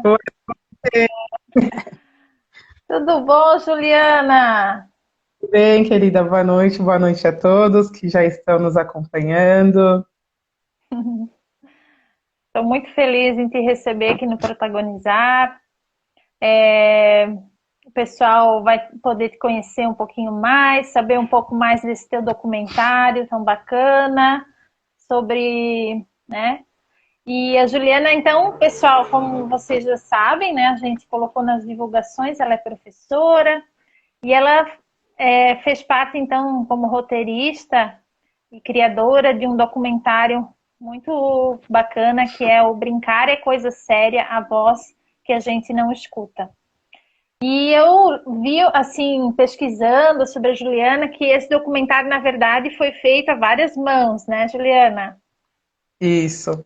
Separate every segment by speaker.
Speaker 1: Oi,
Speaker 2: Tudo bom, Juliana?
Speaker 1: tudo bem, querida? Boa noite a todos que já estão nos acompanhando.
Speaker 2: Estou muito feliz em te receber aqui no Protagonizar. É, O pessoal vai poder te conhecer um pouquinho mais, saber um pouco mais desse teu documentário tão bacana sobre, né? E a Juliana, então, pessoal, como vocês já sabem, né? A gente colocou nas divulgações, ela é professora e ela fez parte, então, como roteirista e criadora de um documentário muito bacana que é o Brincar é Coisa Séria, a voz que a gente não escuta. E eu vi, assim, pesquisando sobre a Juliana, que esse documentário, na verdade, foi feito a várias mãos, né, Juliana?
Speaker 1: Isso.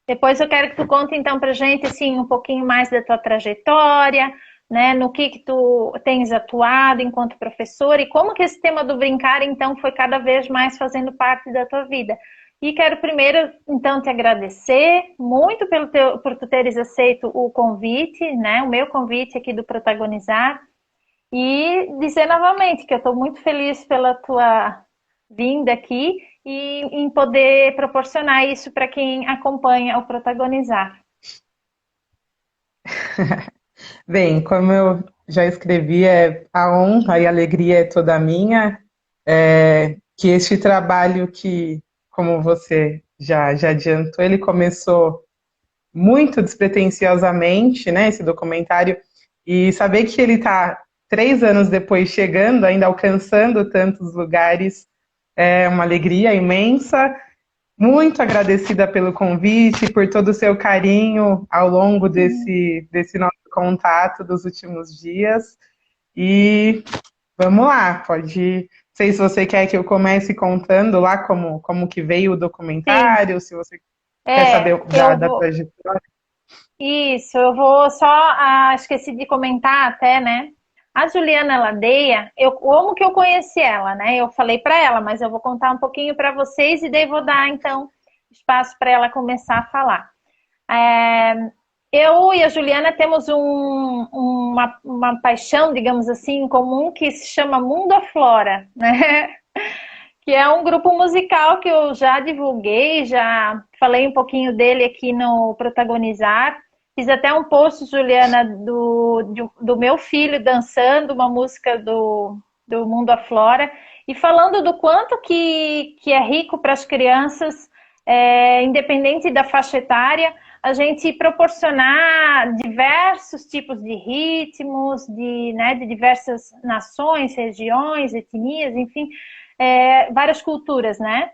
Speaker 2: Depois eu quero que tu conte, então, pra gente, assim, um pouquinho mais da tua trajetória, né, no que tu tens atuado enquanto professora e como que esse tema do brincar, então, foi cada vez mais fazendo parte da tua vida. E quero primeiro, então, te agradecer muito por tu teres aceito o convite, né, o meu convite aqui do Protagonizar, e dizer novamente que eu estou muito feliz pela tua vinda aqui e em poder proporcionar isso para quem acompanha o Protagonizar.
Speaker 1: Bem, como eu já escrevi, a honra e a alegria é toda minha, que este trabalho que, como você já adiantou, ele começou muito despretensiosamente, né, esse documentário, e saber que ele está 3 anos depois chegando, ainda alcançando tantos lugares, é uma alegria imensa. Muito agradecida pelo convite, por todo o seu carinho ao longo desse nosso contato dos últimos dias. E vamos lá, pode. Não sei se você quer que eu comece contando lá como que veio o
Speaker 2: Sim,
Speaker 1: documentário, se você quer saber
Speaker 2: eu
Speaker 1: da
Speaker 2: vou.
Speaker 1: trajetória.
Speaker 2: Isso, eu vou só. Esqueci de comentar até, né? A Juliana Ladeia, como que eu conheci ela, né? Eu falei para ela, mas eu vou contar um pouquinho para vocês e daí vou dar, então, espaço para ela começar a falar. É, eu e a Juliana temos uma paixão, digamos assim, em comum que se chama Mundo Aflora, né? Que é um grupo musical que eu já divulguei, já falei um pouquinho dele aqui no Protagonizar. Fiz até um post, Juliana, do meu filho dançando uma música do Mundo Aflora e falando do quanto que é rico para as crianças, independente da faixa etária, a gente proporcionar diversos tipos de ritmos, de diversas nações, regiões, etnias, enfim, várias culturas, né?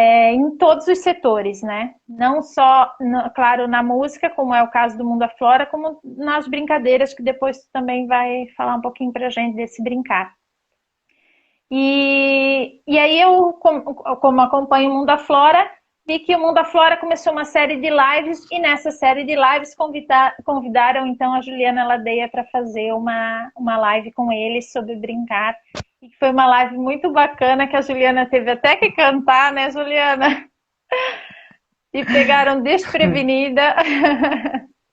Speaker 2: Em todos os setores, né? Não só, claro, na música, como é o caso do Mundo Aflora, como nas brincadeiras, que depois tu também vai falar um pouquinho pra gente desse brincar. E aí eu, como acompanho o Mundo Aflora, vi que o Mundo Aflora começou uma série de lives e nessa série de lives convidaram então a Juliana Ladeia para fazer uma live com eles sobre brincar. E foi uma live muito bacana que a Juliana teve até que cantar, né, Juliana? E pegaram desprevenida,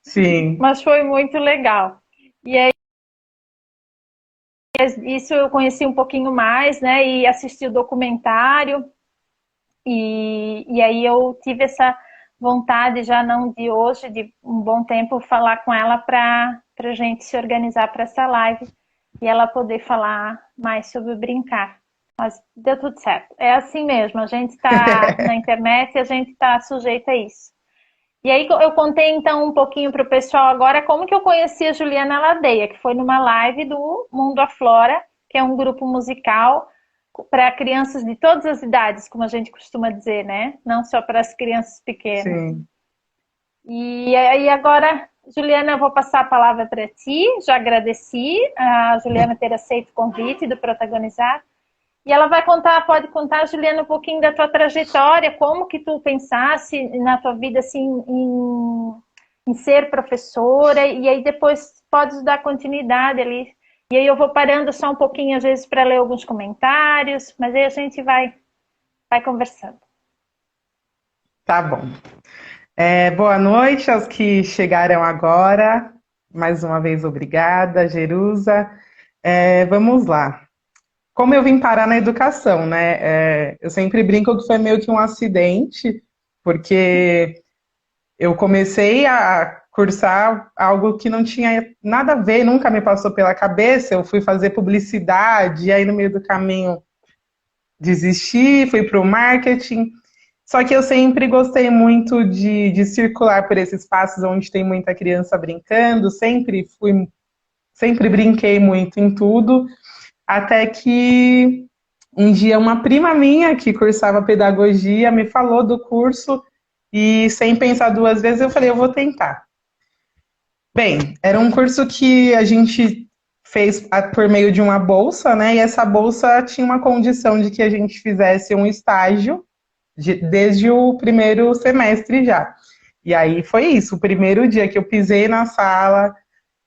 Speaker 1: Sim.
Speaker 2: mas foi muito legal. E aí, isso eu conheci um pouquinho mais, né? E assisti o documentário. E aí eu tive essa vontade, já não de hoje, de um bom tempo, falar com ela para a gente se organizar para essa live e ela poder falar mais sobre brincar. Mas deu tudo certo. É assim mesmo, a gente está na internet e a gente está sujeito a isso. E aí eu contei então um pouquinho para o pessoal agora como que eu conheci a Juliana Ladeia, que foi numa live do Mundo Aflora, que é um grupo musical para crianças de todas as idades, como a gente costuma dizer, né? Não só para as crianças pequenas.
Speaker 1: Sim.
Speaker 2: E aí agora, Juliana, eu vou passar a palavra para ti. Já agradeci a Juliana ter aceito o convite do Protagonizar. E ela vai contar, pode contar, Juliana, um pouquinho da tua trajetória, como que tu pensasse na tua vida assim em ser professora, e aí depois podes dar continuidade ali. E aí eu vou parando só um pouquinho, às vezes, para ler alguns comentários, mas aí a gente vai conversando.
Speaker 1: Tá bom. Boa noite aos que chegaram agora. Mais uma vez, obrigada, Jerusa. Vamos lá. Como eu vim parar na educação, né? Eu sempre brinco que foi meio que um acidente, porque eu comecei a cursar algo que não tinha nada a ver, nunca me passou pela cabeça. Eu fui fazer publicidade, e aí no meio do caminho desisti, fui para o marketing. Só que eu sempre gostei muito de circular por esses espaços onde tem muita criança brincando, sempre brinquei muito em tudo, até que um dia uma prima minha que cursava pedagogia me falou do curso e sem pensar duas vezes eu falei, eu vou tentar. Bem, era um curso que a gente fez por meio de uma bolsa, né? E essa bolsa tinha uma condição de que a gente fizesse um estágio desde o primeiro semestre já. E aí foi isso, o primeiro dia que eu pisei na sala,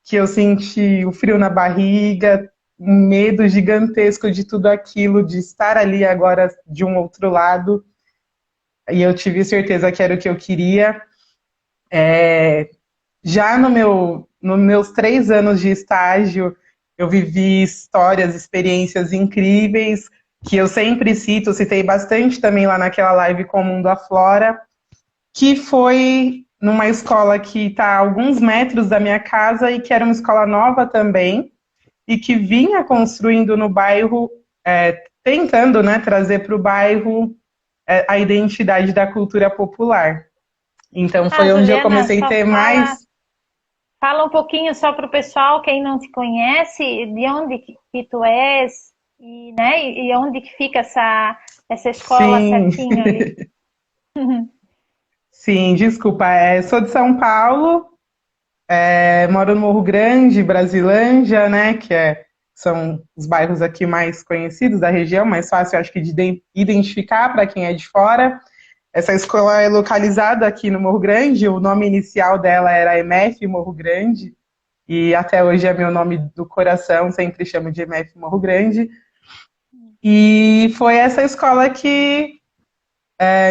Speaker 1: que eu senti o frio na barriga, um medo gigantesco de tudo aquilo, de estar ali agora de um outro lado, e eu tive certeza que era o que eu queria. Já nos meus 3 anos de estágio, eu vivi histórias, experiências incríveis, que eu sempre citei bastante também lá naquela live com o Mundo Aflora, que foi numa escola que está a alguns metros da minha casa e que era uma escola nova também, e que vinha construindo no bairro, tentando, né, trazer para o bairro a identidade da cultura popular. Então foi onde eu
Speaker 2: Juliana,
Speaker 1: comecei a
Speaker 2: só
Speaker 1: ter
Speaker 2: fala,
Speaker 1: mais.
Speaker 2: fala um pouquinho só para o pessoal, quem não te conhece, de onde que tu és e, né, e onde que fica essa escola
Speaker 1: Sim,
Speaker 2: certinho ali.
Speaker 1: sim, desculpa. Sou de São Paulo, moro no Morro Grande, Brasilândia, né? São os bairros aqui mais conhecidos da região, mais fácil, acho que, de identificar para quem é de fora. Essa escola é localizada aqui no Morro Grande, o nome inicial dela era MF Morro Grande, e até hoje é meu nome do coração, sempre chamo de MF Morro Grande. E foi essa escola que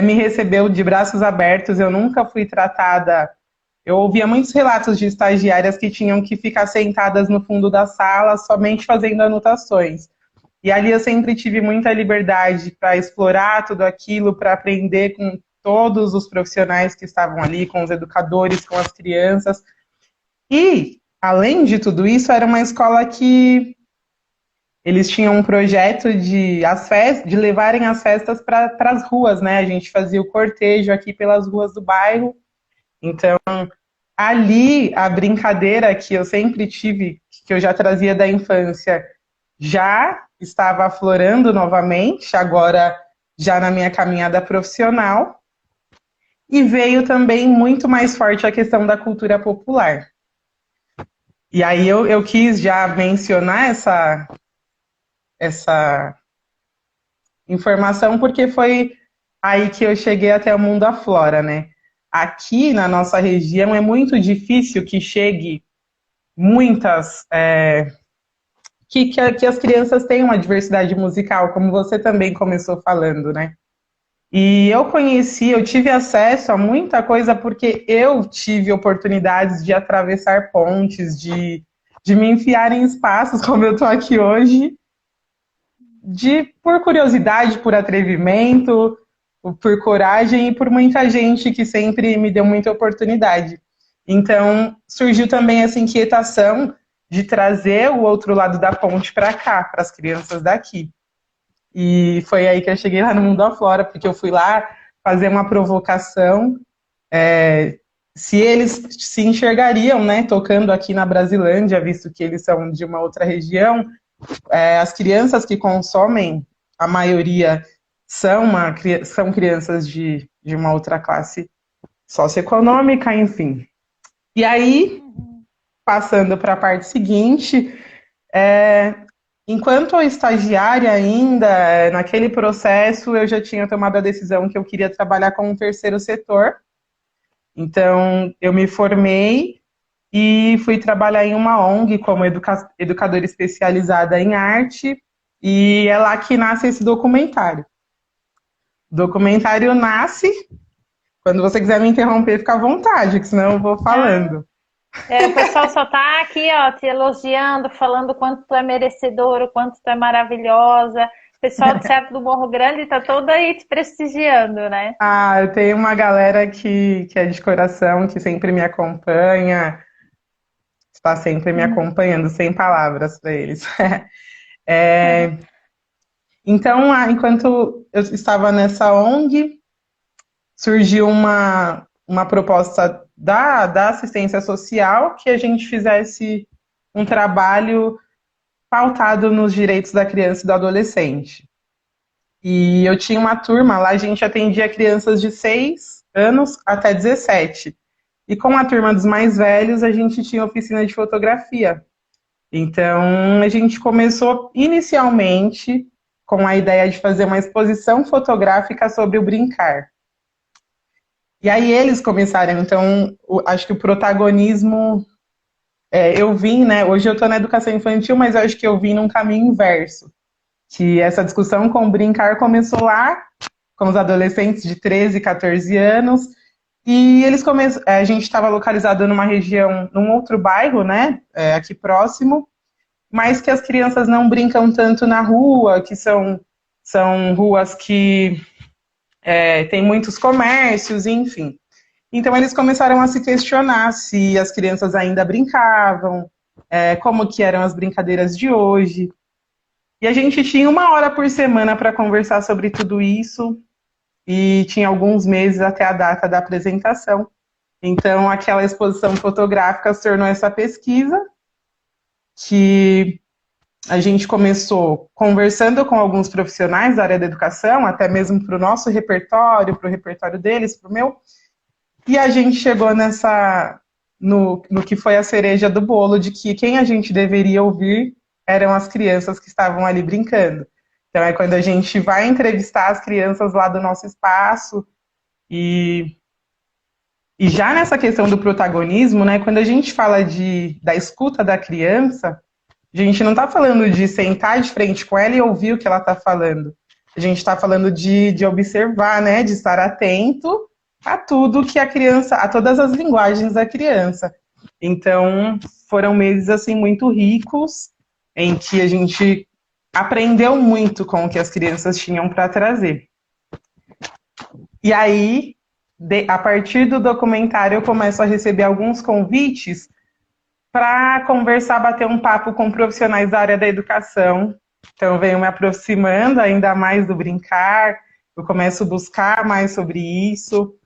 Speaker 1: me recebeu de braços abertos, eu nunca fui tratada. Eu ouvia muitos relatos de estagiárias que tinham que ficar sentadas no fundo da sala somente fazendo anotações. E ali eu sempre tive muita liberdade para explorar tudo aquilo, para aprender com todos os profissionais que estavam ali, com os educadores, com as crianças. E, além de tudo isso, era uma escola que eles tinham um projeto de levarem as festas para as ruas, né? A gente fazia o cortejo aqui pelas ruas do bairro. Então, ali, a brincadeira que eu sempre tive, que eu já trazia da infância, já estava aflorando novamente, agora já na minha caminhada profissional, e veio também muito mais forte a questão da cultura popular. E aí eu quis já mencionar essa informação, porque foi aí que eu cheguei até o Mundo Aflora, né? Aqui na nossa região é muito difícil que chegue muitas que as crianças tenham uma diversidade musical, como você também começou falando, né? E eu tive acesso a muita coisa porque eu tive oportunidades de atravessar pontes, de me enfiar em espaços como eu estou aqui hoje, por curiosidade, por atrevimento, por coragem e por muita gente que sempre me deu muita oportunidade. Então, surgiu também essa inquietação de trazer o outro lado da ponte para cá, para as crianças daqui. E foi aí que eu cheguei lá no Mundo Aflora, porque eu fui lá fazer uma provocação, se eles se enxergariam, né, tocando aqui na Brasilândia, visto que eles são de uma outra região, as crianças que consomem, a maioria são crianças de uma outra classe socioeconômica, enfim. E aí, passando para a parte seguinte, enquanto estagiária ainda, naquele processo, eu já tinha tomado a decisão que eu queria trabalhar com o terceiro setor. Então, eu me formei e fui trabalhar em uma ONG como educadora especializada em arte, e é lá que nasce esse documentário. O documentário nasce Quando você quiser me interromper, fica à vontade, que senão eu vou
Speaker 2: Ah,
Speaker 1: falando.
Speaker 2: o pessoal só tá aqui, ó, te elogiando, falando o quanto tu é merecedor, o quanto tu é maravilhosa. O pessoal de Serra do Morro Grande tá todo aí te prestigiando, né?
Speaker 1: Ah, eu tenho uma galera que é de coração, que sempre me acompanha, está sempre me
Speaker 2: Uhum.
Speaker 1: acompanhando, sem palavras para eles. É, então, enquanto eu estava nessa ONG, surgiu uma proposta da assistência social que a gente fizesse um trabalho pautado nos direitos da criança e do adolescente. E eu tinha uma turma, lá a gente atendia crianças de 6 anos até 17. E com a turma dos mais velhos, a gente tinha oficina de fotografia. Então, a gente começou inicialmente com a ideia de fazer uma exposição fotográfica sobre o brincar. E aí eles começaram, então, acho que o protagonismo, eu vim, né? Hoje eu estou na educação infantil, mas eu acho que eu vim num caminho inverso. Que essa discussão com o brincar começou lá, com os adolescentes de 13, 14 anos, e eles a gente estava localizado numa região, num outro bairro, né? Aqui próximo, mas que as crianças não brincam tanto na rua, que são ruas que tem muitos comércios, enfim. Então eles começaram a se questionar se as crianças ainda brincavam, como que eram as brincadeiras de hoje. E a gente tinha uma hora por semana para conversar sobre tudo isso, e tinha alguns meses até a data da apresentação. Então aquela exposição fotográfica se tornou essa pesquisa, que a gente começou conversando com alguns profissionais da área da educação, até mesmo para o nosso repertório, para o repertório deles, para o meu, e a gente chegou no que foi a cereja do bolo, de que quem a gente deveria ouvir eram as crianças que estavam ali brincando. Então é quando a gente vai entrevistar as crianças lá do nosso espaço, e, e já nessa questão do protagonismo, né, quando a gente fala da escuta da criança, a gente não está falando de sentar de frente com ela e ouvir o que ela está falando. A gente está falando de observar, né, de estar atento a tudo que a criança, a todas as linguagens da criança. Então, foram meses assim muito ricos, em que a gente aprendeu muito com o que as crianças tinham para trazer. E aí, a partir do documentário, eu começo a receber alguns convites para conversar, bater um papo com profissionais da área da educação. Então, eu venho me aproximando ainda mais do brincar, eu começo a buscar mais sobre isso,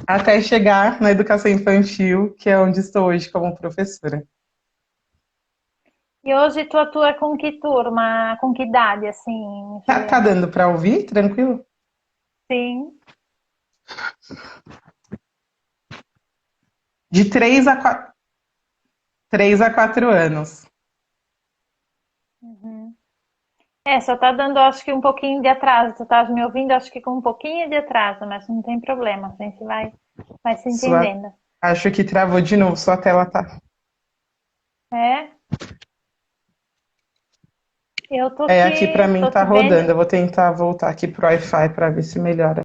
Speaker 1: até chegar na educação infantil, que é onde estou hoje como professora.
Speaker 2: E hoje tu atua com que turma, com que idade, assim,
Speaker 1: Tá
Speaker 2: Juliana?
Speaker 1: dando para ouvir? Tranquilo?
Speaker 2: Sim.
Speaker 1: De 3 a 4 anos.
Speaker 2: Uhum. Só tá dando, acho que um pouquinho de atraso. Tu estás me ouvindo, acho que com um pouquinho de atraso, mas não tem problema, a gente vai se
Speaker 1: Sua,
Speaker 2: entendendo.
Speaker 1: acho que travou de novo, sua tela tá.
Speaker 2: É, eu
Speaker 1: Aqui para mim
Speaker 2: tô
Speaker 1: tá
Speaker 2: te vendo.
Speaker 1: rodando. Eu vou tentar voltar aqui pro Wi-Fi para ver se melhora.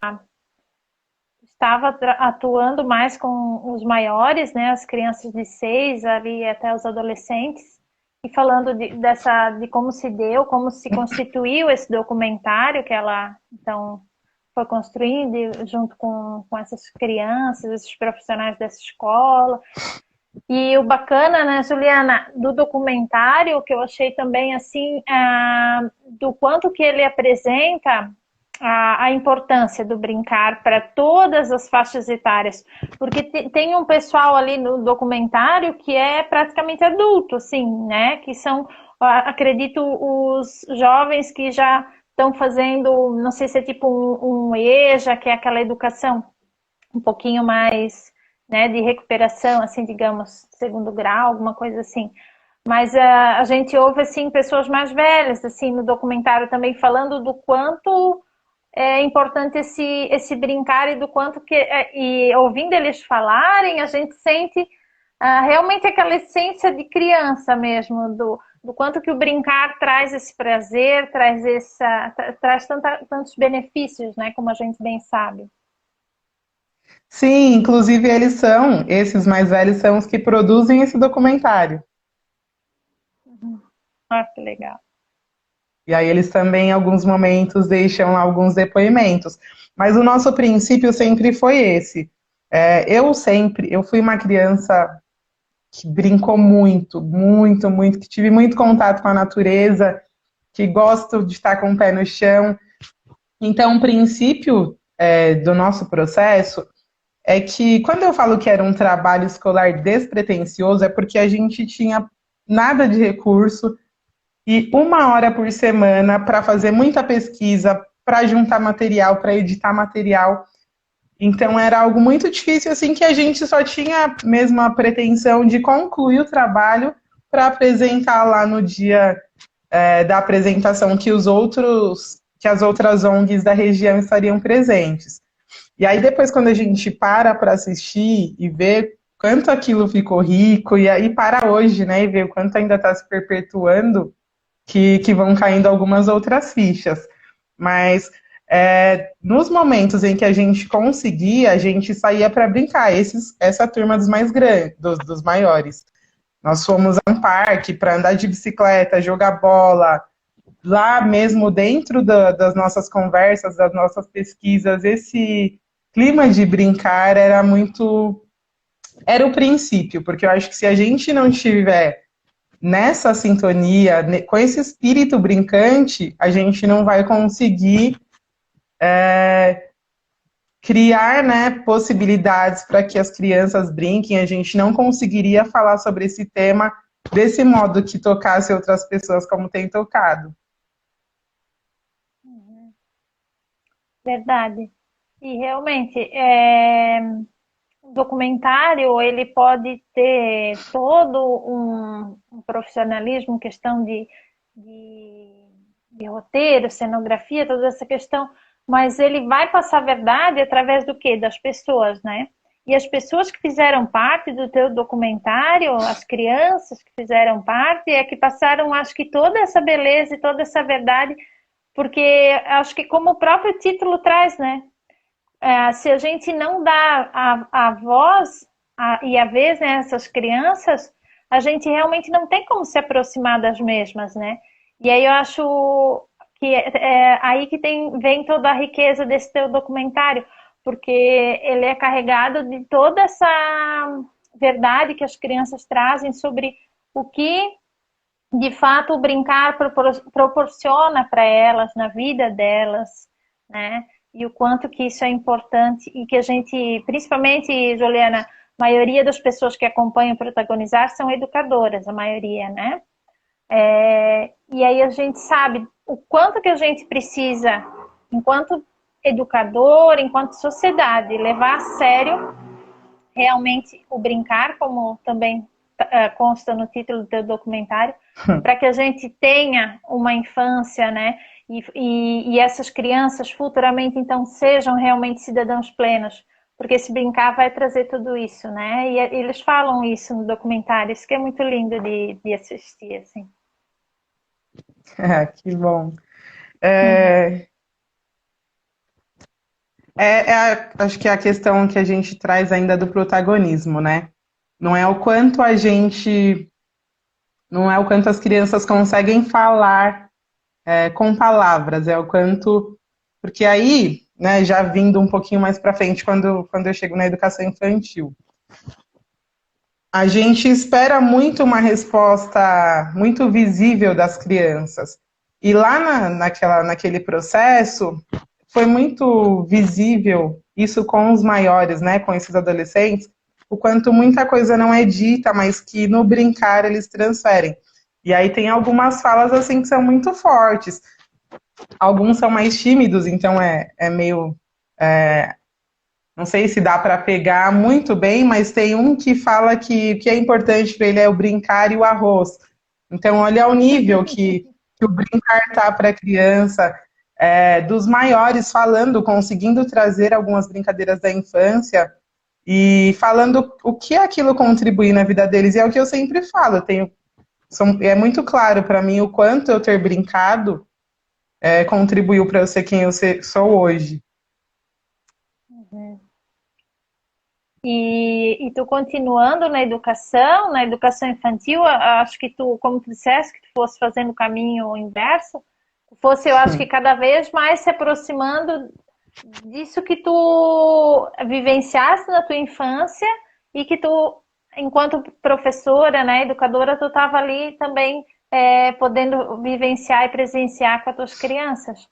Speaker 2: Estava atuando mais com os maiores, né, as crianças de 6 ali até os adolescentes, e falando de como se deu, como se constituiu esse documentário que ela então foi construindo junto com essas crianças, esses profissionais dessa escola. E o bacana, né, Juliana, do documentário, que eu achei também assim, do quanto que ele apresenta a importância do brincar para todas as faixas etárias, porque tem um pessoal ali no documentário que é praticamente adulto, assim, né? Que são, acredito, os jovens que já estão fazendo, não sei se é tipo um EJA, que é aquela educação um pouquinho mais, né, de recuperação, assim, digamos, segundo grau, alguma coisa assim. Mas a gente ouve, assim, pessoas mais velhas, assim, no documentário também falando do quanto é importante esse brincar e do quanto que, e ouvindo eles falarem, a gente sente realmente aquela essência de criança mesmo, do quanto que o brincar traz esse prazer, traz tantos benefícios, né, como a gente bem sabe.
Speaker 1: Sim, inclusive esses mais velhos são os que produzem esse documentário.
Speaker 2: Ah, que legal.
Speaker 1: E aí eles também, em alguns momentos, deixam lá alguns depoimentos. Mas o nosso princípio sempre foi esse. Eu fui uma criança que brincou muito, muito, muito, que tive muito contato com a natureza, que gosto de estar com o pé no chão. Então, o princípio do nosso processo é que, quando eu falo que era um trabalho escolar despretensioso, é porque a gente tinha nada de recurso e 1 hora por semana para fazer muita pesquisa, para juntar material, para editar material. Então era algo muito difícil, assim, que a gente só tinha mesmo a pretensão de concluir o trabalho para apresentar lá no dia da apresentação que as outras ONGs da região estariam presentes. E aí depois, quando a gente para assistir e ver quanto aquilo ficou rico, e aí para hoje, né, e ver o quanto ainda está se perpetuando, que vão caindo algumas outras fichas. Mas nos momentos em que a gente conseguia, a gente saía para brincar. Essa turma dos mais grandes, dos maiores. Nós fomos a um parque para andar de bicicleta, jogar bola. Lá mesmo, dentro das nossas conversas, das nossas pesquisas, esse clima de brincar era o princípio, porque eu acho que se a gente não tiver nessa sintonia, com esse espírito brincante, a gente não vai conseguir criar, né, possibilidades para que as crianças brinquem. A gente não conseguiria falar sobre esse tema desse modo que tocasse outras pessoas como tem tocado.
Speaker 2: Verdade. E realmente, o documentário ele pode ter todo um profissionalismo, questão de roteiro, cenografia, toda essa questão, mas ele vai passar a verdade através do quê? Das pessoas, né? E as pessoas que fizeram parte do teu documentário, as crianças que fizeram parte, é que passaram, acho que, toda essa beleza e toda essa verdade, porque acho que, como o próprio título traz, né? Se a gente não dá a voz e a vez, né, essas crianças, a gente realmente não tem como se aproximar das mesmas, né? E aí eu acho que aí que vem toda a riqueza desse teu documentário, porque ele é carregado de toda essa verdade que as crianças trazem sobre o que, de fato, o brincar proporciona para elas, na vida delas, né? E o quanto que isso é importante e que a gente, principalmente, Juliana, a maioria das pessoas que acompanham Protagonizar são educadoras, a maioria, né? E aí a gente sabe o quanto que a gente precisa, enquanto educador, enquanto sociedade, levar a sério realmente o brincar, como também consta no título do teu documentário, para que a gente tenha uma infância, né? E essas crianças futuramente, então, sejam realmente cidadãos plenos, porque esse brincar vai trazer tudo isso, né? E eles falam isso no documentário, isso que é muito lindo de assistir, assim.
Speaker 1: Que bom. Acho que é a questão que a gente traz ainda do protagonismo, né? Não é o quanto as crianças conseguem falar com palavras, é o quanto, porque aí, né, já vindo um pouquinho mais para frente, quando eu chego na educação infantil, a gente espera muito uma resposta muito visível das crianças. E lá naquele processo, foi muito visível isso com os maiores, né, com esses adolescentes, o quanto muita coisa não é dita, mas que no brincar eles transferem. E aí tem algumas falas assim que são muito fortes. Alguns são mais tímidos, então é meio... não sei se dá para pegar muito bem, mas tem um que fala que o que é importante para ele é o brincar e o arroz. Então, olha o nível que o brincar tá para a criança, dos maiores falando, conseguindo trazer algumas brincadeiras da infância e falando o que aquilo contribui na vida deles. E é o que eu sempre falo, eu tenho é muito claro para mim o quanto eu ter brincado contribuiu para eu ser quem eu sou hoje.
Speaker 2: Uhum. E tu continuando na educação infantil, acho que tu, como tu disseste, que tu fosse fazendo o caminho inverso, fosse, eu acho que cada vez mais se aproximando disso que tu vivenciaste na tua infância e que tu, enquanto professora, né, educadora, tu estava ali também podendo vivenciar e presenciar com as tuas crianças.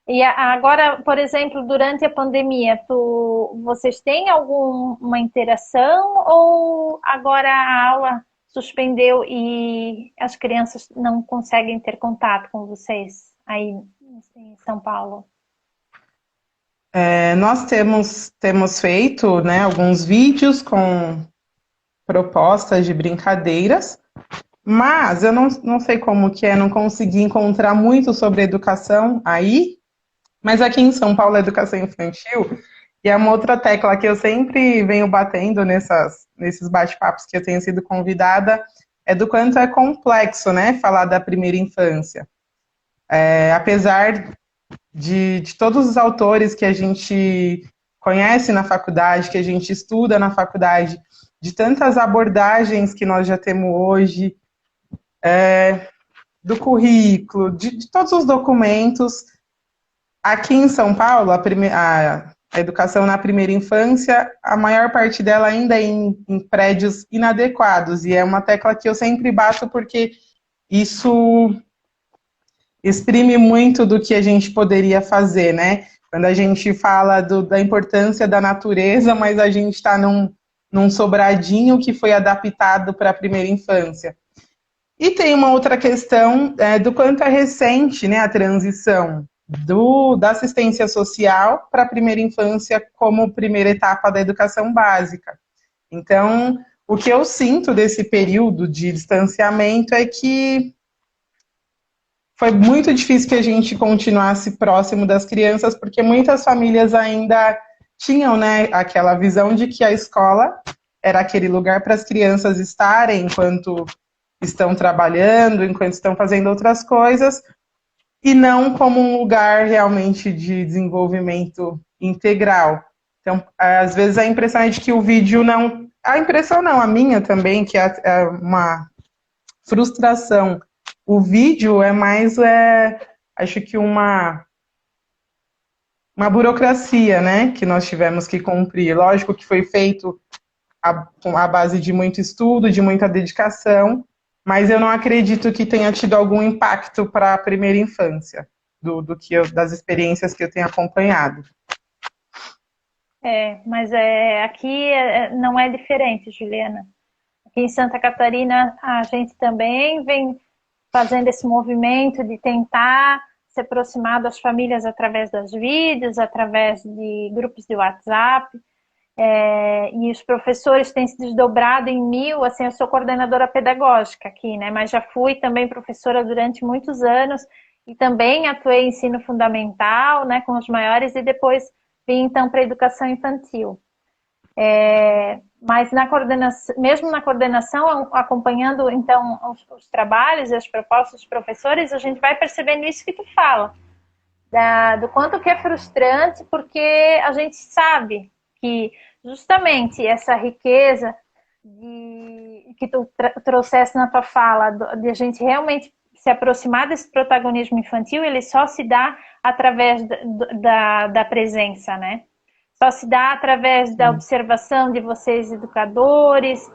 Speaker 2: E agora, por exemplo, durante a pandemia, vocês têm alguma interação ou agora a aula suspendeu e as crianças não conseguem ter contato com vocês aí em São Paulo?
Speaker 1: Nós temos feito, né, alguns vídeos com propostas de brincadeiras, mas eu não sei como que é, não consegui encontrar muito sobre educação aí, mas aqui em São Paulo, a educação infantil, e é uma outra tecla que eu sempre venho batendo nesses bate-papos que eu tenho sido convidada, é do quanto é complexo, né, falar da primeira infância. Apesar de todos os autores que a gente conhece na faculdade, que a gente estuda na faculdade, de tantas abordagens que nós já temos hoje, do currículo, de todos os documentos. Aqui em São Paulo, a educação na primeira infância, a maior parte dela ainda é em prédios inadequados, e é uma tecla que eu sempre bato porque isso exprime muito do que a gente poderia fazer, né? Quando a gente fala da importância da natureza, mas a gente está num sobradinho que foi adaptado para a primeira infância. E tem uma outra questão do quanto é recente, né, a transição da assistência social para a primeira infância como primeira etapa da educação básica. Então, o que eu sinto desse período de distanciamento é que foi muito difícil que a gente continuasse próximo das crianças, porque muitas famílias ainda tinham, né, aquela visão de que a escola era aquele lugar para as crianças estarem enquanto estão trabalhando, enquanto estão fazendo outras coisas, e não como um lugar realmente de desenvolvimento integral. Então, às vezes a impressão é de que o vídeo não... A impressão não, a minha também, que é uma frustração. O vídeo é mais, acho que uma burocracia, né, que nós tivemos que cumprir. Lógico que foi feito à base de muito estudo, de muita dedicação, mas eu não acredito que tenha tido algum impacto para a primeira infância, das experiências que eu tenho acompanhado.
Speaker 2: Mas aqui não é diferente, Juliana. Aqui em Santa Catarina, a gente também vem fazendo esse movimento de tentar se aproximar das famílias através dos vídeos, através de grupos de WhatsApp. E os professores têm se desdobrado em mil. Assim, eu sou coordenadora pedagógica aqui, né? Mas já fui também professora durante muitos anos e também atuei em ensino fundamental, né, com os maiores, e depois vim então para a educação infantil. Mas mesmo na coordenação, acompanhando então os trabalhos e as propostas dos professores, a gente vai percebendo isso que tu fala, do quanto que é frustrante, porque a gente sabe que justamente essa riqueza que tu trouxesse na tua fala, de a gente realmente se aproximar desse protagonismo infantil, ele só se dá através da presença, né? Só se dá através da observação de vocês, educadores,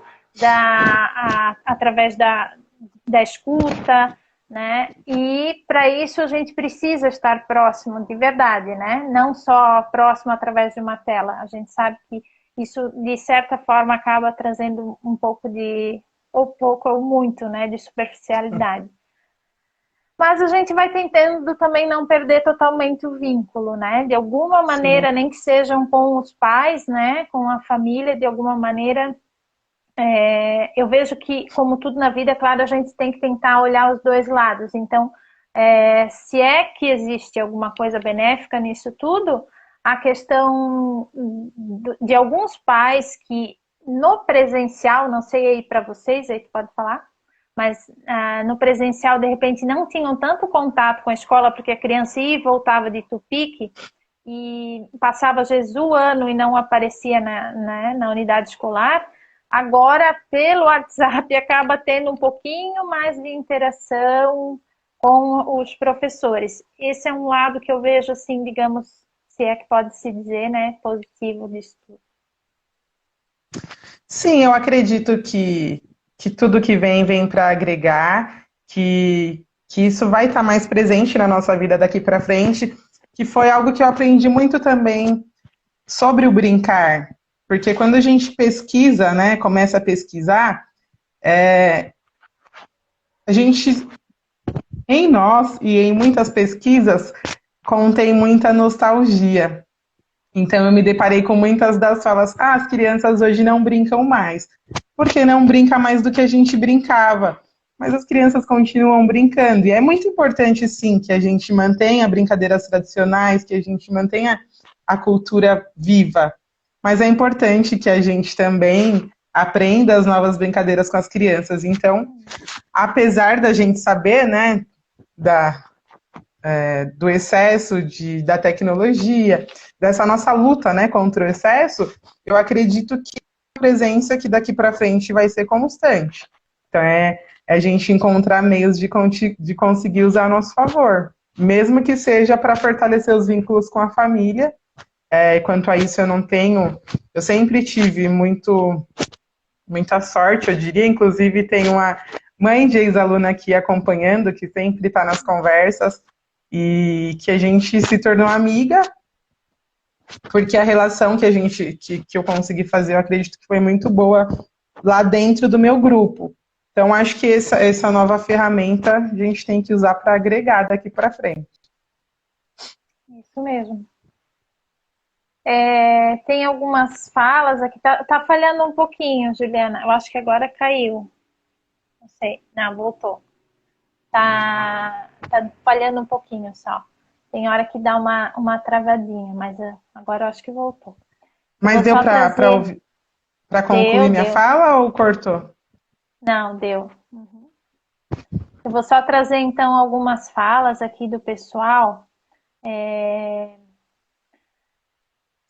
Speaker 2: através da escuta, né? E para isso a gente precisa estar próximo de verdade, né? Não só próximo através de uma tela. A gente sabe que isso, de certa forma, acaba trazendo um pouco ou pouco ou muito, né, de superficialidade. Mas a gente vai tentando também não perder totalmente o vínculo, né? De alguma maneira, sim, nem que sejam com os pais, né? Com a família, de alguma maneira. Eu vejo que, como tudo na vida, claro, a gente tem que tentar olhar os dois lados. Então, se é que existe alguma coisa benéfica nisso tudo, a questão de alguns pais que no presencial, não sei aí para vocês, aí tu pode falar, mas no presencial, de repente, não tinham tanto contato com a escola, porque a criança ia e voltava de Tupique, e passava às vezes o ano e não aparecia na unidade escolar. Agora, pelo WhatsApp, acaba tendo um pouquinho mais de interação com os professores. Esse é um lado que eu vejo, assim, digamos, se é que pode se dizer, né, positivo disso tudo.
Speaker 1: Sim, eu acredito que tudo que vem para agregar, que isso vai estar mais presente na nossa vida daqui para frente, que foi algo que eu aprendi muito também sobre o brincar. Porque quando a gente pesquisa, né, começa a pesquisar, a gente, em nós e em muitas pesquisas, contém muita nostalgia. Então eu me deparei com muitas das falas, as crianças hoje não brincam mais. Porque não brinca mais do que a gente brincava. Mas as crianças continuam brincando. E é muito importante, sim, que a gente mantenha brincadeiras tradicionais, que a gente mantenha a cultura viva. Mas é importante que a gente também aprenda as novas brincadeiras com as crianças. Então, apesar da gente saber, né, da, do excesso da tecnologia, dessa nossa luta, né, contra o excesso, eu acredito que a presença que daqui para frente vai ser constante. Então, a gente encontrar meios de conseguir usar a nosso favor, mesmo que seja para fortalecer os vínculos com a família. Quanto a isso, eu sempre tive muita sorte, eu diria, inclusive tem uma mãe de ex-aluna aqui acompanhando, que sempre está nas conversas, e que a gente se tornou amiga, porque a relação que eu consegui fazer, eu acredito que foi muito boa lá dentro do meu grupo. Então, acho que essa nova ferramenta a gente tem que usar para agregar daqui para frente.
Speaker 2: Isso mesmo. Tem algumas falas aqui, tá falhando um pouquinho, Juliana. Eu acho que agora caiu. Não sei. Não, voltou. Tá falhando um pouquinho só. Tem hora que dá uma travadinha, mas agora eu acho que voltou.
Speaker 1: Mas deu para concluir minha
Speaker 2: Deu.
Speaker 1: fala ou cortou?
Speaker 2: Não, deu. Uhum. Eu vou só trazer então algumas falas aqui do pessoal.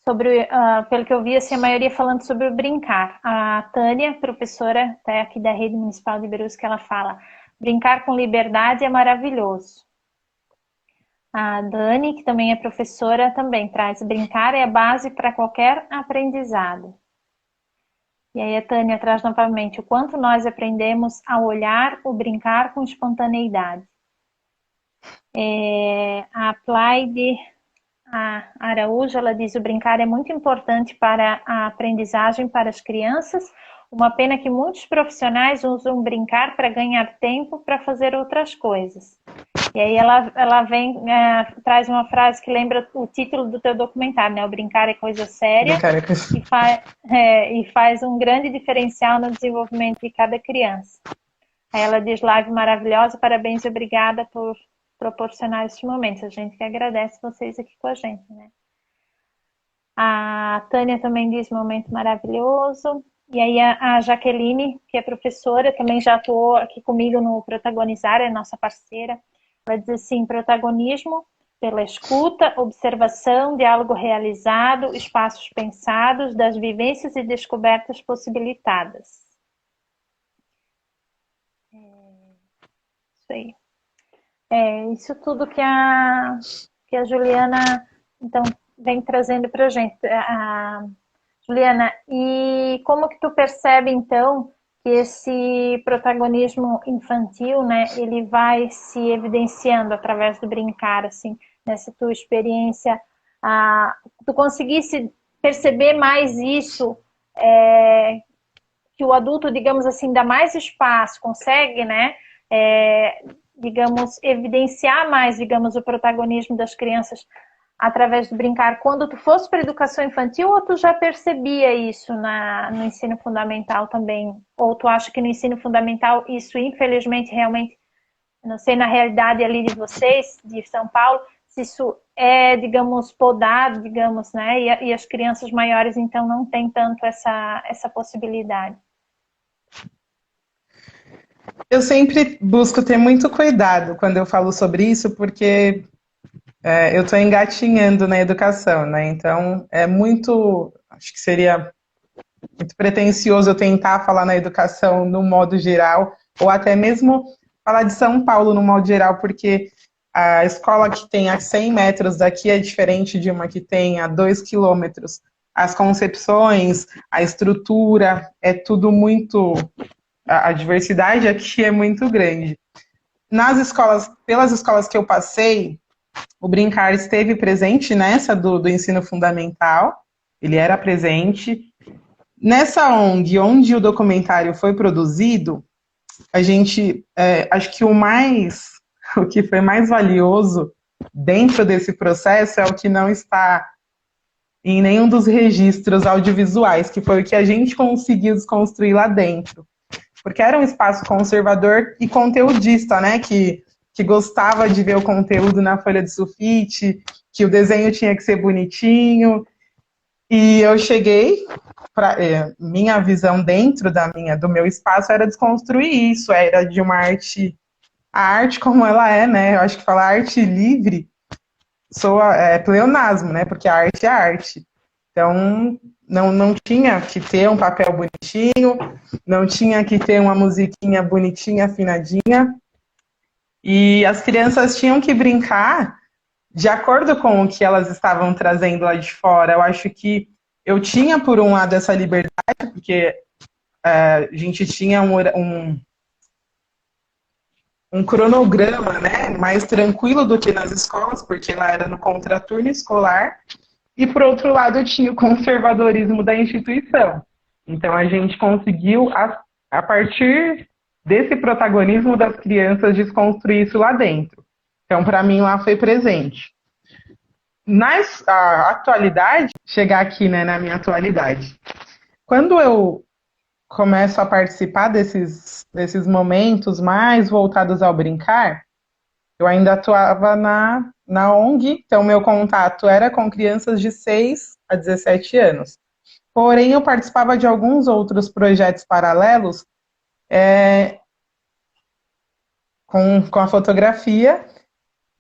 Speaker 2: Sobre, pelo que eu vi, assim, a maioria falando sobre o brincar. A Tânia, professora até aqui da Rede Municipal de Iberusca, ela fala: brincar com liberdade é maravilhoso. A Dani, que também é professora, também traz: brincar é a base para qualquer aprendizado. E aí a Tânia traz novamente: o quanto nós aprendemos a olhar o brincar com espontaneidade. A Applied a Araújo, ela diz: o brincar é muito importante para a aprendizagem para as crianças. Uma pena que muitos profissionais usam brincar para ganhar tempo para fazer outras coisas. E aí ela vem, traz uma frase que lembra o título do teu documentário, né? O brincar é coisa séria e faz um grande diferencial no desenvolvimento de cada criança. Aí ela diz: live maravilhosa, parabéns e obrigada por proporcionar esses momentos. A gente que agradece vocês aqui com a gente, né? A Tânia também diz: momento maravilhoso. E aí a Jaqueline, que é professora, também já atuou aqui comigo no Protagonizar, é nossa parceira. Ela diz assim: protagonismo pela escuta, observação, diálogo realizado, espaços pensados, das vivências e descobertas possibilitadas. Isso aí. Isso tudo que a Juliana, então, vem trazendo para a gente. Juliana, e como que tu percebe, então, que esse protagonismo infantil, né, ele vai se evidenciando através do brincar, assim, nessa tua experiência, tu conseguisse perceber mais isso, que o adulto, digamos assim, dá mais espaço, consegue, né, digamos, evidenciar mais, digamos, o protagonismo das crianças através do brincar, quando tu fosse para a educação infantil, ou tu já percebia isso no ensino fundamental também? Ou tu acha que no ensino fundamental isso, infelizmente, realmente, não sei, na realidade ali de vocês, de São Paulo, se isso é, digamos, podado, digamos, né? E as crianças maiores, então, não têm tanto essa possibilidade.
Speaker 1: Eu sempre busco ter muito cuidado quando eu falo sobre isso, porque eu estou engatinhando na educação, né? Então, acho que seria muito pretensioso eu tentar falar na educação no modo geral, ou até mesmo falar de São Paulo no modo geral, porque a escola que tem a 100 metros daqui é diferente de uma que tem a 2 quilômetros. As concepções, a estrutura, é tudo muito. A diversidade aqui é muito grande. Nas escolas, pelas escolas que eu passei, o Brincar esteve presente nessa do ensino fundamental, ele era presente. Nessa ONG, onde o documentário foi produzido, a gente, acho que o que foi mais valioso dentro desse processo é o que não está em nenhum dos registros audiovisuais, que foi o que a gente conseguiu desconstruir lá dentro. Porque era um espaço conservador e conteudista, né, que gostava de ver o conteúdo na folha de sulfite, que o desenho tinha que ser bonitinho. E eu cheguei, minha visão dentro do meu espaço era desconstruir isso, era de uma arte, a arte como ela é, né? Eu acho que falar arte livre soa pleonasmo, né? Porque a arte é arte. Então, não tinha que ter um papel bonitinho, não tinha que ter uma musiquinha bonitinha, afinadinha. E as crianças tinham que brincar de acordo com o que elas estavam trazendo lá de fora. Eu acho que eu tinha, por um lado, essa liberdade, porque a gente tinha um cronograma, né, mais tranquilo do que nas escolas, porque lá era no contraturno escolar, e, por outro lado, eu tinha o conservadorismo da instituição. Então, a gente conseguiu, a partir desse protagonismo das crianças, desconstruir isso lá dentro. Então, para mim, lá foi presente. Na atualidade, chegar aqui, né, na minha atualidade, quando eu começo a participar desses momentos mais voltados ao brincar, eu ainda atuava na ONG, então meu contato era com crianças de 6 a 17 anos. Porém, eu participava de alguns outros projetos paralelos com a fotografia,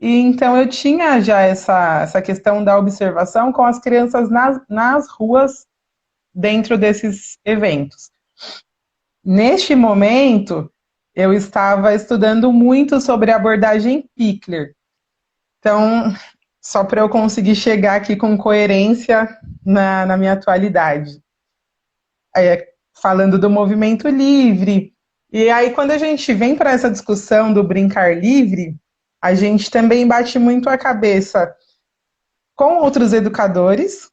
Speaker 1: e então eu tinha já essa questão da observação com as crianças nas ruas dentro desses eventos. Neste momento, eu estava estudando muito sobre a abordagem Pickler. Então, só para eu conseguir chegar aqui com coerência na minha atualidade. Falando do movimento livre. E aí, quando a gente vem para essa discussão do brincar livre, a gente também bate muito a cabeça com outros educadores,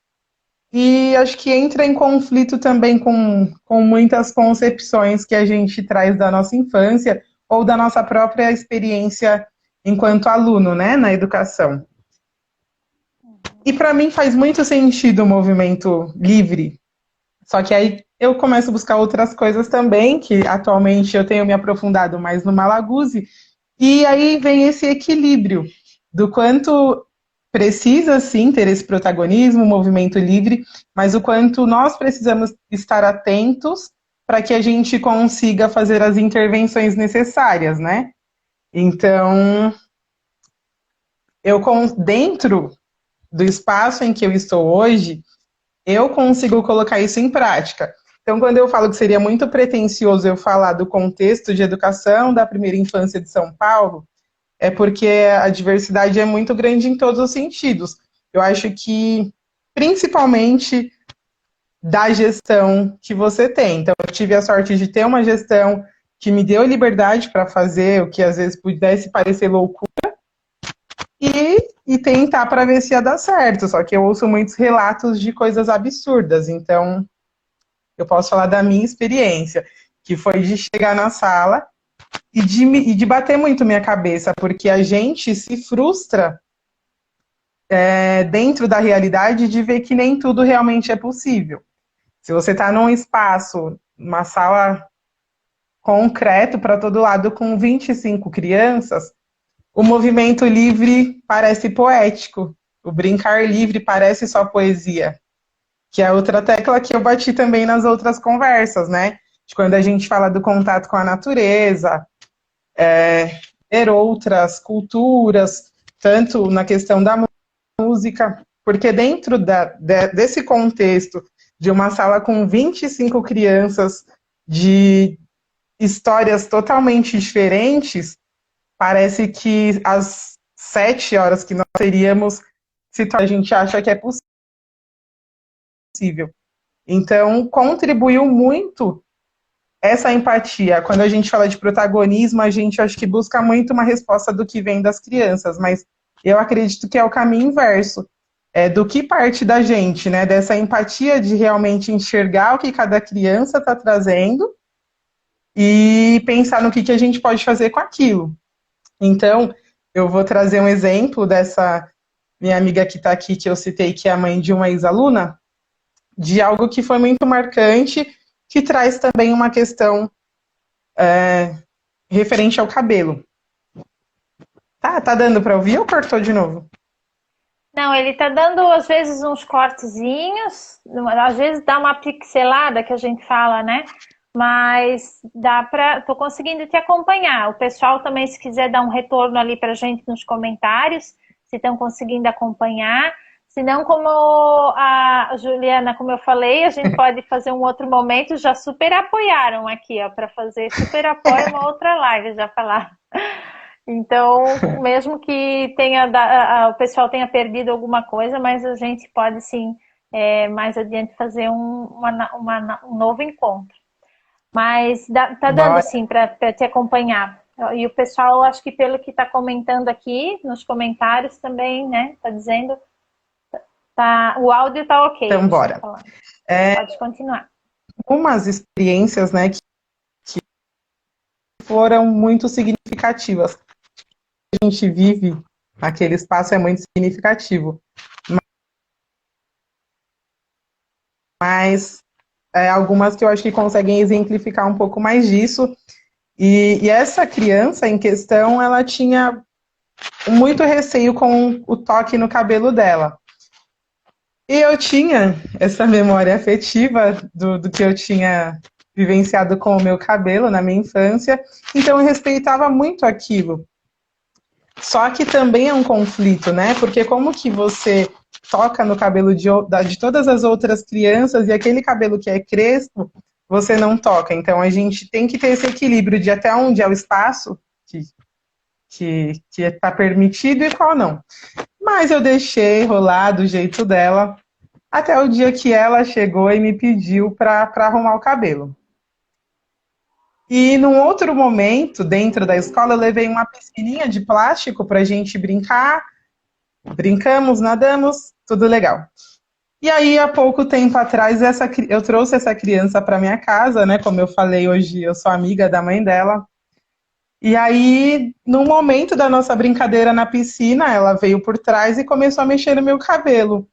Speaker 1: e acho que entra em conflito também com muitas concepções que a gente traz da nossa infância ou da nossa própria experiência enquanto aluno, né, na educação. E para mim faz muito sentido o movimento livre, só que aí eu começo a buscar outras coisas também, que atualmente eu tenho me aprofundado mais no Malaguzzi, e aí vem esse equilíbrio do quanto precisa sim ter esse protagonismo, movimento livre, mas o quanto nós precisamos estar atentos para que a gente consiga fazer as intervenções necessárias, né? Então, dentro do espaço em que eu estou hoje, eu consigo colocar isso em prática. Então, quando eu falo que seria muito pretensioso eu falar do contexto de educação da primeira infância de São Paulo, é porque a diversidade é muito grande em todos os sentidos. Eu acho que, principalmente, da gestão que você tem. Então, eu tive a sorte de ter uma gestão que me deu liberdade para fazer o que às vezes pudesse parecer loucura e tentar para ver se ia dar certo. Só que eu ouço muitos relatos de coisas absurdas. Então, eu posso falar da minha experiência, que foi de chegar na sala e de bater muito minha cabeça, porque a gente se frustra dentro da realidade de ver que nem tudo realmente é possível. Se você está num espaço, uma sala concreto para todo lado com 25 crianças, o movimento livre parece poético, o brincar livre parece só poesia, que é outra tecla que eu bati também nas outras conversas, né? De quando a gente fala do contato com a natureza, ver outras culturas, tanto na questão da música, porque dentro desse contexto de uma sala com 25 crianças de histórias totalmente diferentes, parece que as 7 horas que nós teríamos, a gente acha que é possível. Então, contribuiu muito essa empatia. Quando a gente fala de protagonismo, a gente acho que busca muito uma resposta do que vem das crianças, mas eu acredito que é o caminho inverso. Do que parte da gente, né? Dessa empatia de realmente enxergar o que cada criança está trazendo e pensar no que a gente pode fazer com aquilo. Então, eu vou trazer um exemplo dessa minha amiga que está aqui, que eu citei, que é a mãe de uma ex-aluna, de algo que foi muito marcante, que traz também uma questão referente ao cabelo. Tá dando para ouvir ou cortou de novo?
Speaker 2: Não, ele tá dando às vezes uns cortezinhos, às vezes dá uma pixelada que a gente fala, né? Mas tô conseguindo te acompanhar. O pessoal também, se quiser dar um retorno ali pra gente nos comentários, se estão conseguindo acompanhar. Se não, como a Juliana, como eu falei, a gente pode fazer um outro momento. Já super apoiaram aqui, ó, para fazer super apoio uma outra live, já falaram. Então, mesmo que o pessoal tenha perdido alguma coisa, mas a gente pode sim, mais adiante, fazer um novo encontro. Mas tá dando sim para te acompanhar. E o pessoal, acho que pelo que está comentando aqui, nos comentários também, né? Tá dizendo, o áudio tá ok.
Speaker 1: Então, bora.
Speaker 2: Pode continuar.
Speaker 1: Algumas experiências, né, que foram muito significativas. A gente vive, aquele espaço é muito significativo. Mas algumas que eu acho que conseguem exemplificar um pouco mais disso. E essa criança em questão, ela tinha muito receio com o toque no cabelo dela. E eu tinha essa memória afetiva do que eu tinha vivenciado com o meu cabelo na minha infância, então eu respeitava muito aquilo. Só que também é um conflito, né? Porque como que você toca no cabelo de todas as outras crianças e aquele cabelo que é crespo, você não toca. Então a gente tem que ter esse equilíbrio de até onde é o espaço que está permitido e qual não. Mas eu deixei rolar do jeito dela, até o dia que ela chegou e me pediu para arrumar o cabelo. E num outro momento, dentro da escola, eu levei uma piscininha de plástico para a gente brincar. Brincamos, nadamos, tudo legal. E aí, há pouco tempo atrás, eu trouxe essa criança para minha casa, né? Como eu falei, hoje eu sou amiga da mãe dela. E aí, no momento da nossa brincadeira na piscina, ela veio por trás e começou a mexer no meu cabelo.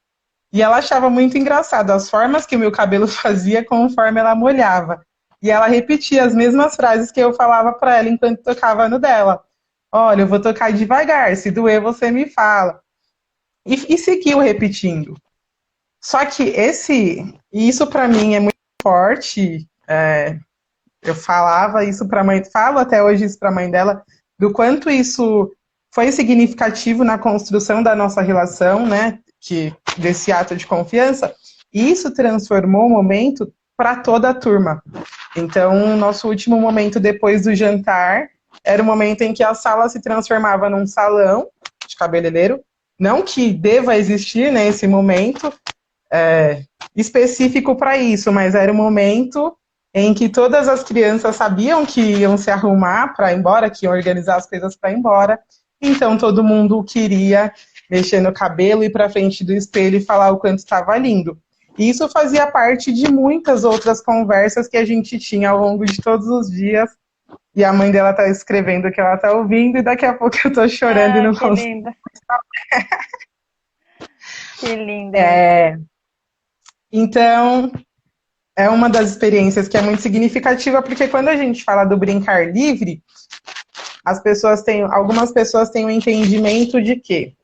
Speaker 1: E ela achava muito engraçado as formas que o meu cabelo fazia conforme ela molhava. E ela repetia as mesmas frases que eu falava para ela enquanto tocava no dela. Olha, eu vou tocar devagar, se doer você me fala. E seguiu repetindo. Só que isso para mim é muito forte. Eu falava isso para a mãe, falo até hoje isso para a mãe dela, do quanto isso foi significativo na construção da nossa relação, né? Desse ato de confiança. E isso transformou o momento para toda a turma. Então, nosso último momento depois do jantar era o momento em que a sala se transformava num salão de cabeleireiro. Não que deva existir, né, esse momento específico para isso, mas era o momento em que todas as crianças sabiam que iam se arrumar para ir embora, que iam organizar as coisas para ir embora. Então, todo mundo queria mexer no cabelo, ir para frente do espelho e falar o quanto estava lindo. E isso fazia parte de muitas outras conversas que a gente tinha ao longo de todos os dias. E a mãe dela está escrevendo que ela está ouvindo, e daqui a pouco eu estou chorando e não consigo.
Speaker 2: Linda. Que linda.
Speaker 1: Então, é uma das experiências que é muito significativa, porque quando a gente fala do brincar livre, algumas pessoas têm um entendimento de que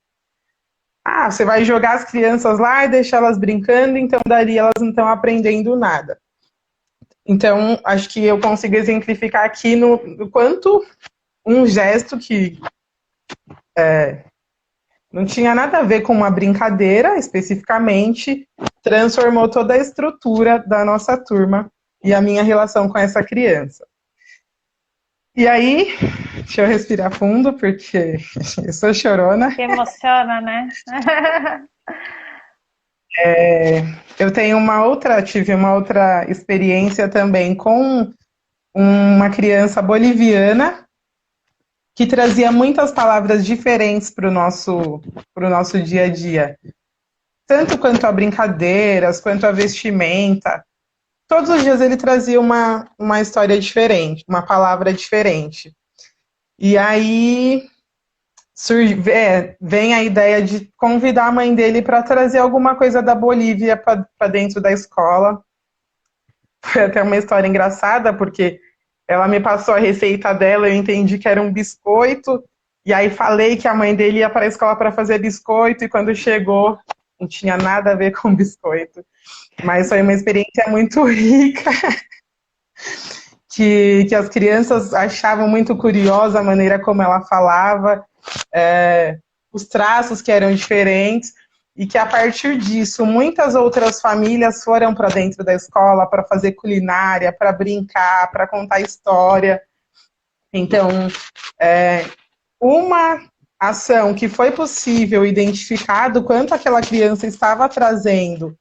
Speaker 1: você vai jogar as crianças lá e deixar elas brincando, então daria elas não estão aprendendo nada. Então, acho que eu consigo exemplificar aqui no quanto um gesto que não tinha nada a ver com uma brincadeira especificamente, transformou toda a estrutura da nossa turma e a minha relação com essa criança. E aí, deixa eu respirar fundo, porque eu sou chorona.
Speaker 2: Que emociona, né?
Speaker 1: Tive uma outra experiência também com uma criança boliviana que trazia muitas palavras diferentes para o nosso dia a dia. Tanto quanto a brincadeiras, quanto a vestimenta. Todos os dias ele trazia uma história diferente, uma palavra diferente. E aí vem a ideia de convidar a mãe dele para trazer alguma coisa da Bolívia para dentro da escola. Foi até uma história engraçada, porque ela me passou a receita dela, eu entendi que era um biscoito, e aí falei que a mãe dele ia para a escola para fazer biscoito, e quando chegou, não tinha nada a ver com biscoito. Mas foi uma experiência muito rica, que as crianças achavam muito curiosa a maneira como ela falava, os traços que eram diferentes, e que a partir disso muitas outras famílias foram para dentro da escola para fazer culinária, para brincar, para contar história. Então, uma ação que foi possível identificar do quanto aquela criança estava trazendo,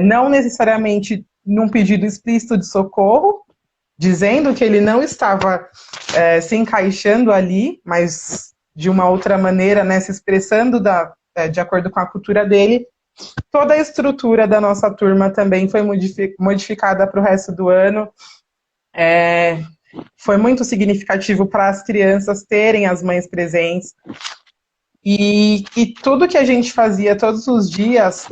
Speaker 1: não necessariamente num pedido explícito de socorro, dizendo que ele não estava se encaixando ali, mas de uma outra maneira, né, se expressando de acordo com a cultura dele. Toda a estrutura da nossa turma também foi modificada para o resto do ano. Foi muito significativo para as crianças terem as mães presentes. E tudo que a gente fazia todos os dias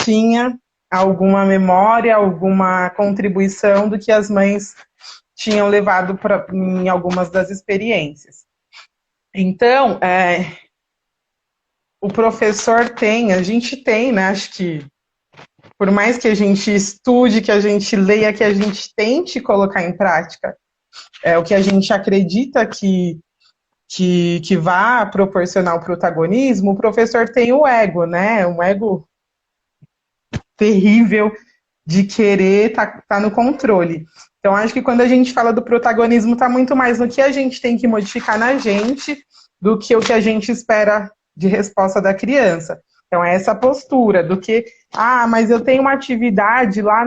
Speaker 1: tinha alguma memória, alguma contribuição do que as mães tinham levado em algumas das experiências. Então, o professor a gente tem, né? Acho que por mais que a gente estude, que a gente leia, que a gente tente colocar em prática o que a gente acredita que vá proporcionar o protagonismo, o professor tem o ego, né? Um ego terrível de querer tá no controle. Então, acho que quando a gente fala do protagonismo, está muito mais no que a gente tem que modificar na gente do que o que a gente espera de resposta da criança. Então, é essa postura do que, mas eu tenho uma atividade lá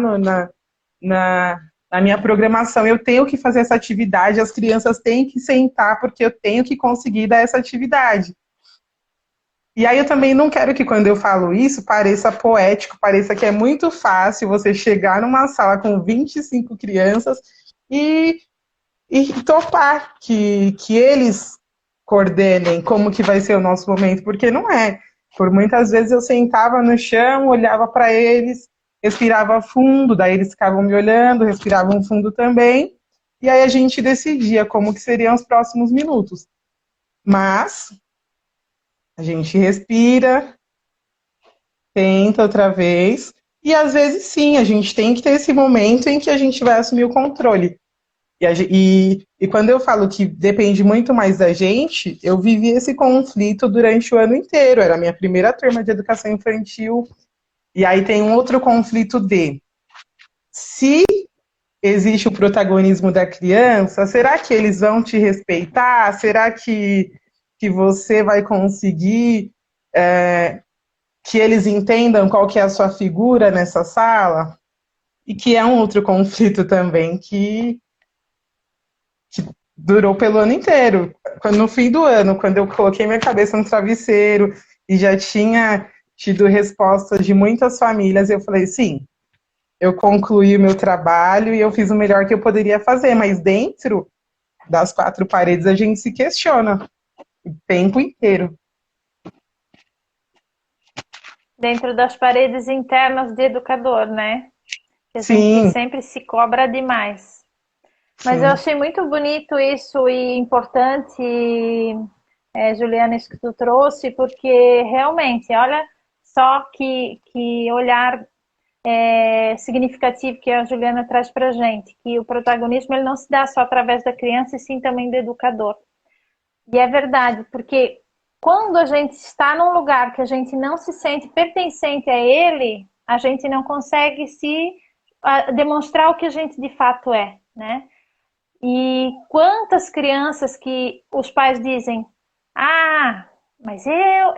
Speaker 1: na minha programação, eu tenho que fazer essa atividade, as crianças têm que sentar porque eu tenho que conseguir dar essa atividade. E aí eu também não quero que quando eu falo isso pareça poético, pareça que é muito fácil você chegar numa sala com 25 crianças e topar que eles coordenem como que vai ser o nosso momento, porque não é. Por muitas vezes eu sentava no chão, olhava para eles, respirava fundo, daí eles ficavam me olhando, respiravam fundo também, e aí a gente decidia como que seriam os próximos minutos. Mas a gente respira, tenta outra vez, e às vezes sim, a gente tem que ter esse momento em que a gente vai assumir o controle. E quando eu falo que depende muito mais da gente, eu vivi esse conflito durante o ano inteiro. Era a minha primeira turma de educação infantil. E aí tem um outro conflito se existe o protagonismo da criança, será que eles vão te respeitar? Será que você vai conseguir que eles entendam qual que é a sua figura nessa sala? E que é um outro conflito também que durou pelo ano inteiro. No fim do ano, quando eu coloquei minha cabeça no travesseiro e já tinha tido respostas de muitas famílias, eu falei, sim, eu concluí o meu trabalho e eu fiz o melhor que eu poderia fazer, mas dentro das quatro paredes a gente se questiona o tempo inteiro.
Speaker 2: Dentro das paredes internas de educador, né? Que a
Speaker 1: Sim.
Speaker 2: gente sempre se cobra demais. Mas eu achei muito bonito isso e importante, Juliana, isso que tu trouxe, porque realmente, olha só que olhar significativo que a Juliana traz para a gente, que o protagonismo ele não se dá só através da criança, e sim também do educador. E é verdade, porque quando a gente está num lugar que a gente não se sente pertencente a ele, a gente não consegue se demonstrar o que a gente de fato é, né? E quantas crianças que os pais dizem: ah, mas eu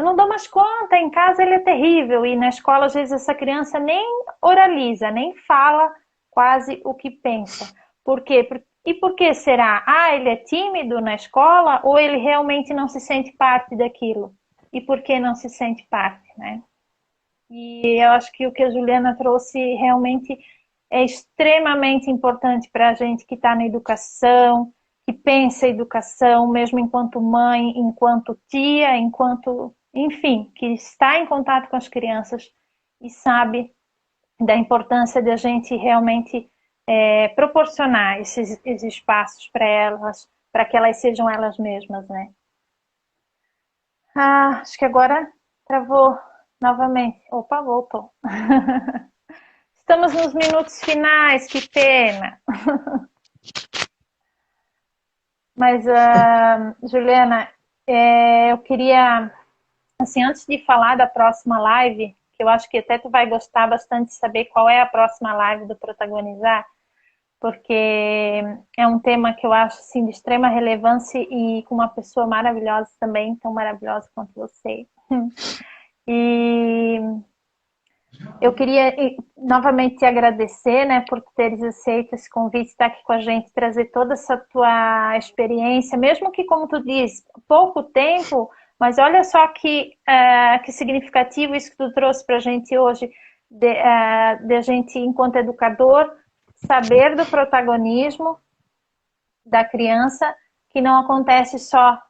Speaker 2: não dou mais conta, em casa ele é terrível. E na escola, às vezes, essa criança nem oraliza, nem fala quase o que pensa. Por quê? E por que será? Ah, ele é tímido na escola ou ele realmente não se sente parte daquilo? E por que não se sente parte, né? E eu acho que o que a Juliana trouxe realmente é extremamente importante para a gente que está na educação, que pensa educação, mesmo enquanto mãe, enquanto tia, enquanto, enfim, que está em contato com as crianças e sabe da importância de a gente realmente proporcionar esses espaços para elas, para que elas sejam elas mesmas, né? Ah, acho que agora travou novamente. Opa, voltou. Estamos nos minutos finais, que pena. Mas, Juliana, eu queria, assim, antes de falar da próxima live, que eu acho que até tu vai gostar bastante de saber qual é a próxima live do Protagonizar, porque é um tema que eu acho, assim, de extrema relevância e com uma pessoa maravilhosa também, tão maravilhosa quanto você. E eu queria novamente te agradecer, né, por teres aceito esse convite, estar aqui com a gente, trazer toda essa tua experiência, mesmo que, como tu diz, pouco tempo, mas olha só que significativo isso que tu trouxe para a gente hoje, de a gente, enquanto educador, saber do protagonismo da criança, que não acontece só,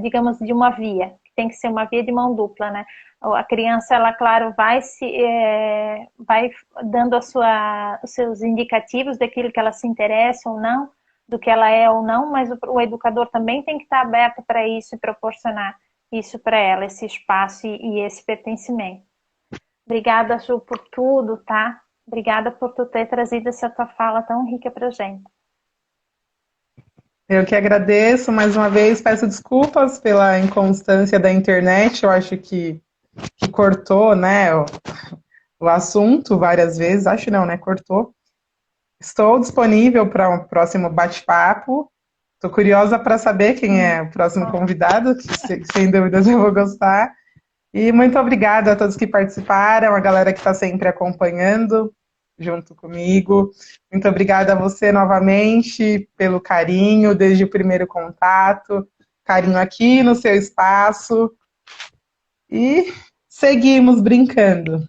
Speaker 2: digamos, de uma via, que tem que ser uma via de mão dupla, né? A criança, ela, claro, vai dando os seus indicativos daquilo que ela se interessa ou não, do que ela é ou não, mas o educador também tem que estar aberto para isso e proporcionar isso para ela, esse espaço e esse pertencimento. Obrigada, Ju, por tudo, tá? Obrigada por tu ter trazido essa tua fala tão rica pra gente.
Speaker 1: Eu que agradeço mais uma vez, peço desculpas pela inconstância da internet, eu acho que cortou, né, o assunto várias vezes, acho não, né, cortou. Estou disponível para um próximo bate-papo. Estou curiosa para saber quem é o próximo convidado, que sem dúvidas eu vou gostar. E muito obrigada a todos que participaram, a galera que está sempre acompanhando junto comigo. Muito obrigada a você novamente pelo carinho desde o primeiro contato, carinho aqui no seu espaço. E seguimos brincando.